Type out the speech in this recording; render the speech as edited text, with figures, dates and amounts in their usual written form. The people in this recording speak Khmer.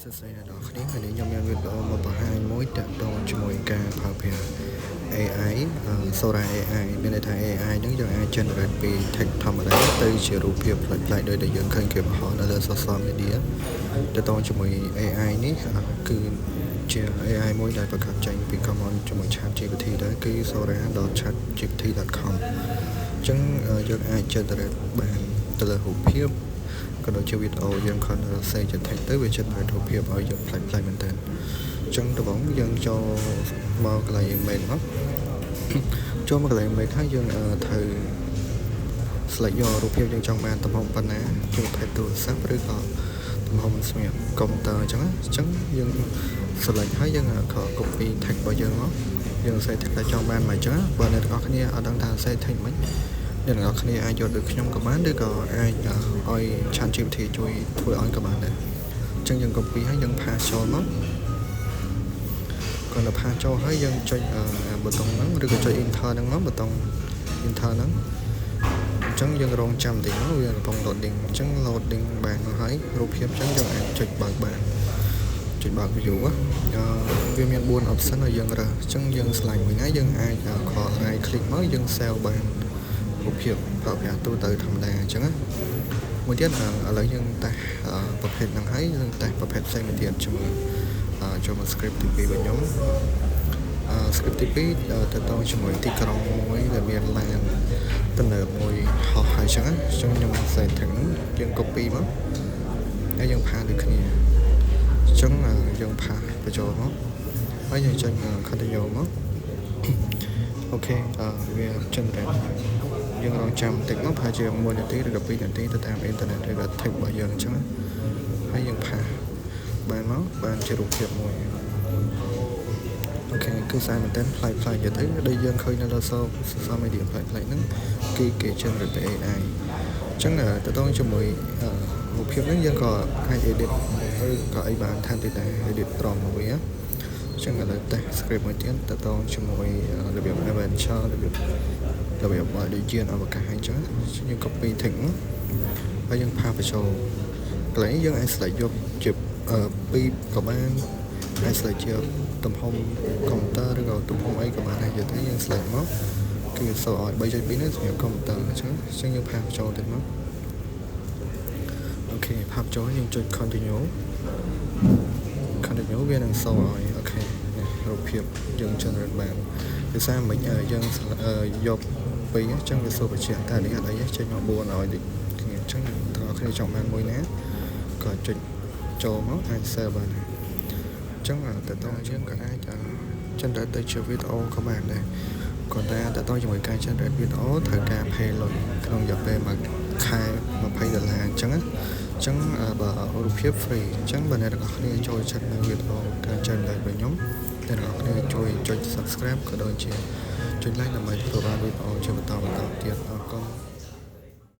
សួស្តីអ្នកនរគ្នាថ្ងៃនេះខ្ញុំមានវីដេអូមកបង្ហាញមួយទាក់ទងជាមួយការប្រើប្រាស់ AI Sora AI មានន័យថា AI ហ្នឹងយើងអាច generate ពី text ធម្មតាទៅជារូបភាពប្លែកៗដោយដែលយើងឃើញគេបង្ហោះនៅលើ social media ទាក់ទងជាមួយ AI នេះគឺជា AI មួយដែលបង្កើតចេញពី common ជាមួយ ChatGPT ដែរគឺ sora.chatgpt.com អញ្ចឹងយើងអាច generate បានទៅលើរូបភាពក៏ដូចជាវីដេអូយើងគ្រាន់តែសេជា text ទៅវា generate រូបភាពឲ្យយើងប្លែកៗមែនតើអញ្ចឹងដំបូងយើងចូលមកកន្លែង image មកចូលមកកន្លែង image ហើយយើងត្រូវ select យករូបភាពយើងចង់បានទំហំប៉ុណ្ណាជាប្រភេទទូរស័ព្ទឬក៏ទំហំស្មាតកុំព្យូទ័រអញ្ចឹងយើង select ហើយយើងក៏ copy text របស់យើងមកយើងសេ text ដែលចង់បានមកអញ្ចឹងបើអ្នកទាំងអស់គ្នាអត់ដឹងថាសេ text មិនអ្នកទាំងអស់គ្នាអាចយកដូចខ្ញុំក៏បានឬក៏អាចឲ្យ ChatGPT ជួយធ្វើឲ្យក៏បានដែរអញ្ចឹងយើង copy ហើយយើង paste ចូលមកគាត់ទៅ paste ចូលហើយយើងចុចប៊ូតុងហ្នឹងឬក៏ចុច enter ហ្នឹងមកប៊ូតុង enter ហ្នឹងអញ្ចឹងយើងរងចាំតិចមកវាកំពុង loading អញ្ចឹង loading បានមកហើយរូបភាពអញ្ចឹងយើងអាចចុចបើកបានចុចបើក view វាមាន4 option ឲ្យយើងរើសអញ្ចឹងយើង select មួយណាយើងអាចខល right click មកយើង save បានរូបភាពប្រើប្រាស់ទូទៅធម្មតាអញ្ចឹងមួយទៀតឥឡូវយើងតេស្តប្រភេទហ្នឹងហើយយើងតេស្តប្រភេទផ្សេងមួយទៀតជាមួយចូលមក script ទី2របស់ខ្ញុំscript ទី2ទៅតជាមួយទីក្រុងមួយដែលមានឡានទំនើបមួយហោះហើយអញ្ចឹងខ្ញុំ set ទាំងហ្នឹងយើង copy មកហើយយើងផាដូចគ្នាអញ្ចឹងយើងផាបញ្ចូលមកហើយយើងចុច continue មកអូខេវា generate យើងរងចាំតិចមកប្រហែលជា1នាទីឬក៏2នាទីទៅតាមអ៊ីនធឺណិតឬក៏ text របស់យើងអញ្ចឹងហើយយើងផាសបានមកបានជារូបភាពមួយអូខេគឺសារមែនតើផ្លែកៗទៅដែលយើងឃើញនៅលើ social media ផ្លែកៗហ្នឹងគឺគេ generate ពី AI អញ្ចឹងទៅដល់ជាមួយរូបភាពហ្នឹងយើងក៏អាច edit ឬក៏អីបានថែមទៀតដែរ edit ត្រង់មួយអញ្ចឹងឥឡូវតេស្ត script មួយទៀតទៅដល់ជាមួយរបៀប adventure របៀបដូចជាអវកាសអញ្ចឹងយើង copy text មកហើយយើងផាបញ្ចូលកន្លែងយើងអាច select យកជា2ក៏បានអាច select ជាទំហំកុំព្យូទ័រឬក៏ទំហំអីក៏បានដែរយើង select មកគឺសូឲ្យ 3.2 នេះសម្រាប់កុំព្យូទ័រអញ្ចឹងយើងផាបញ្ចូលទៀតមកអូខេផាបញ្ចូលយើងចុច continue វានឹងសូឲ្យអូខេរូបភាពយើង generate បានភាសាមិនយើងយក2អញ្ចឹងវាសូបញ្ជាក់តែនេះអត់អីចេញមក4ឲ្យដូចគ្នាអញ្ចឹងតើគ្នាចង់បានមួយណាក៏ចុចចូលមកអាច save បានអញ្ចឹងតើតើយើងក៏អាចgenerate ទៅជាវីដេអូក៏បានដែរគាត់ថាតើតើជាមួយការ generate វីដេអូត្រូវការ pay លុយក្នុងរយៈពេល1ខែ$20អញ្ចឹងបើរូបភាព free អញ្ចឹងបើអ្នកទាំងអស់គ្នាចូលចិត្តនៅវីដេអូការ generate របស់ខ្ញុំអ្នកទាំងអស់គ្នាជួយចុច subscribe ក៏ដូចជាចុច like ដើម្បីទទួលបានវីដេអូជាបន្តទៀតអរគុណ